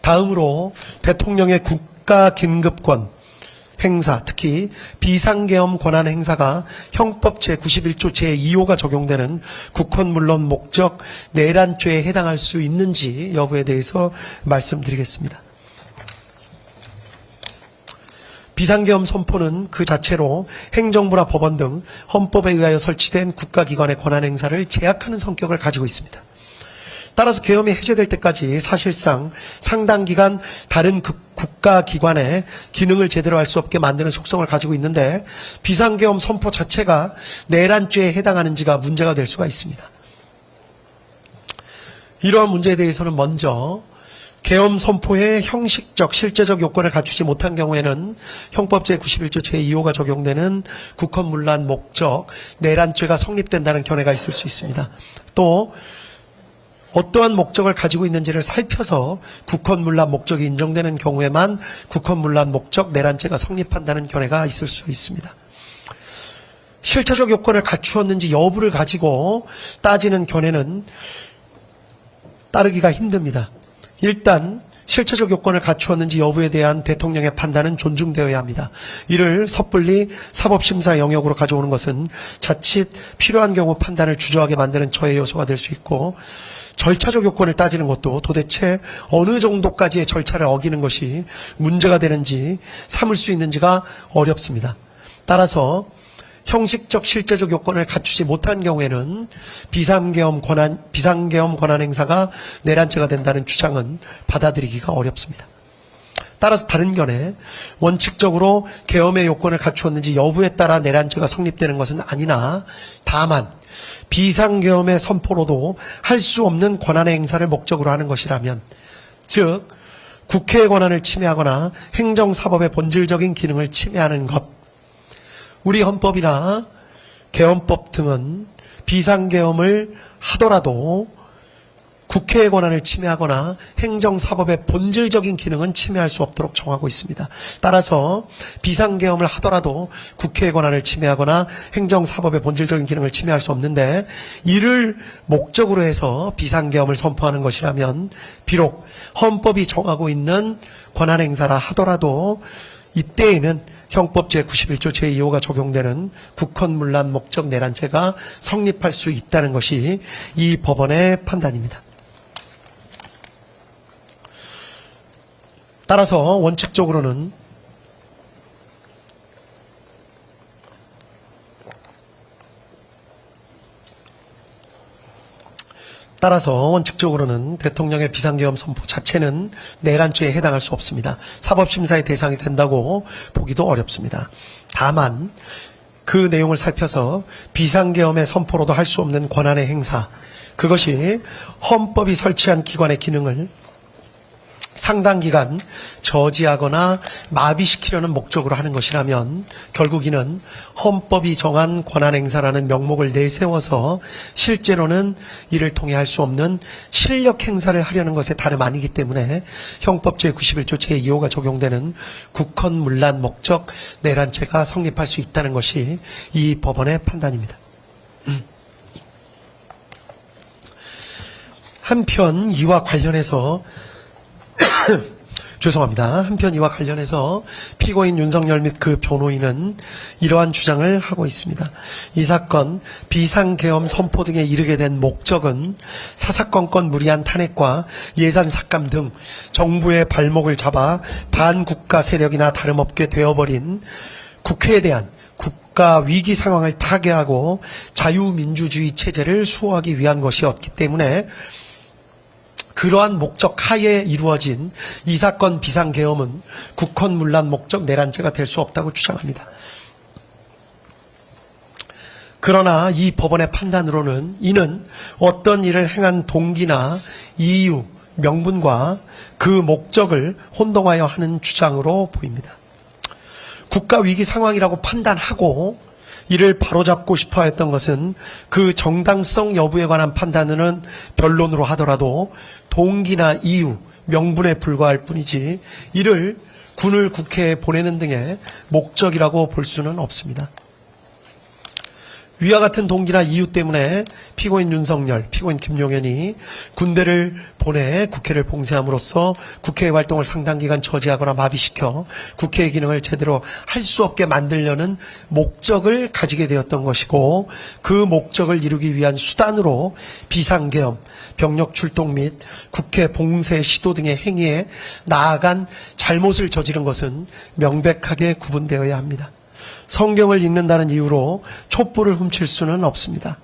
다음으로 대통령의 국가긴급권 행사, 특히 비상계엄 권한 행사가 형법 제91조 제2호가 적용되는 국헌 물론 목적 내란죄에 해당할 수 있는지 여부에 대해서 말씀드리겠습니다. 비상계엄 선포는 그 자체로 행정부나 법원 등 헌법에 의하여 설치된 국가기관의 권한 행사를 제약하는 성격을 가지고 있습니다. 따라서 계엄이 해제될 때까지 사실상 상당 기간 다른 국가기관의 기능을 제대로 할 수 없게 만드는 속성을 가지고 있는데 비상계엄 선포 자체가 내란죄에 해당하는지가 문제가 될 수가 있습니다. 이러한 문제에 대해서는 먼저 계엄 선포의 형식적, 실제적 요건을 갖추지 못한 경우에는 형법 제91조 제2호가 적용되는 국헌문란 목적, 내란죄가 성립된다는 견해가 있을 수 있습니다. 또 어떠한 목적을 가지고 있는지를 살펴서 국헌문란 목적이 인정되는 경우에만 국헌문란 목적, 내란죄가 성립한다는 견해가 있을 수 있습니다. 실체적 요건을 갖추었는지 여부를 가지고 따지는 견해는 따르기가 힘듭니다. 일단 실체적 요건을 갖추었는지 여부에 대한 대통령의 판단은 존중되어야 합니다. 이를 섣불리 사법심사 영역으로 가져오는 것은 자칫 필요한 경우 판단을 주저하게 만드는 저해 요소가 될 수 있고, 절차적 요건을 따지는 것도 도대체 어느 정도까지의 절차를 어기는 것이 문제가 되는지 삼을 수 있는지가 어렵습니다. 따라서 형식적 실제적 요건을 갖추지 못한 경우에는 비상계엄 권한 행사가 내란죄가 된다는 주장은 받아들이기가 어렵습니다. 따라서 다른 견해, 원칙적으로 계엄의 요건을 갖추었는지 여부에 따라 내란죄가 성립되는 것은 아니나 다만 비상계엄의 선포로도 할 수 없는 권한의 행사를 목적으로 하는 것이라면, 즉 국회의 권한을 침해하거나 행정사법의 본질적인 기능을 침해하는 것, 우리 헌법이나 계엄법 등은 비상계엄을 하더라도 국회의 권한을 침해하거나 행정사법의 본질적인 기능은 침해할 수 없도록 정하고 있습니다. 따라서 비상계엄을 하더라도 국회의 권한을 침해하거나 행정사법의 본질적인 기능을 침해할 수 없는데, 이를 목적으로 해서 비상계엄을 선포하는 것이라면 비록 헌법이 정하고 있는 권한행사라 하더라도 이때에는 형법 제91조 제2호가 적용되는 국헌문란 목적 내란죄가 성립할 수 있다는 것이 이 법원의 판단입니다. 따라서 원칙적으로는 대통령의 비상계엄 선포 자체는 내란죄에 해당할 수 없습니다. 사법심사의 대상이 된다고 보기도 어렵습니다. 다만 그 내용을 살펴서 비상계엄의 선포로도 할 수 없는 권한의 행사, 그것이 헌법이 설치한 기관의 기능을 상당 기간 저지하거나 마비시키려는 목적으로 하는 것이라면 결국 이는 헌법이 정한 권한행사라는 명목을 내세워서 실제로는 이를 통해 할 수 없는 실력행사를 하려는 것에 다름 아니기 때문에 형법 제91조 제2호가 적용되는 국헌문란 목적 내란죄가 성립할 수 있다는 것이 이 법원의 판단입니다. 한편 이와 관련해서 한편 이와 관련해서 피고인 윤석열 및 그 변호인은 이러한 주장을 하고 있습니다. 이 사건 비상계엄 선포 등에 이르게 된 목적은 사사건건 무리한 탄핵과 예산 삭감 등 정부의 발목을 잡아 반국가 세력이나 다름없게 되어버린 국회에 대한 국가 위기 상황을 타개하고 자유민주주의 체제를 수호하기 위한 것이었기 때문에 그러한 목적 하에 이루어진 이 사건 비상계엄은 국헌문란 목적 내란죄가 될 수 없다고 주장합니다. 그러나 이 법원의 판단으로는 이는 어떤 일을 행한 동기나 이유, 명분과 그 목적을 혼동하여 하는 주장으로 보입니다. 국가 위기 상황이라고 판단하고 이를 바로잡고 싶어 했던 것은 그 정당성 여부에 관한 판단은 변론으로 하더라도 동기나 이유, 명분에 불과할 뿐이지 이를 군을 국회에 보내는 등의 목적이라고 볼 수는 없습니다. 위와 같은 동기나 이유 때문에 피고인 윤석열, 피고인 김용현이 군대를 보내 국회를 봉쇄함으로써 국회의 활동을 상당 기간 저지하거나 마비시켜 국회의 기능을 제대로 할 수 없게 만들려는 목적을 가지게 되었던 것이고, 그 목적을 이루기 위한 수단으로 비상계엄, 병력 출동 및 국회 봉쇄 시도 등의 행위에 나아간 잘못을 저지른 것은 명백하게 구분되어야 합니다. 성경을 읽는다는 이유로 촛불을 훔칠 수는 없습니다.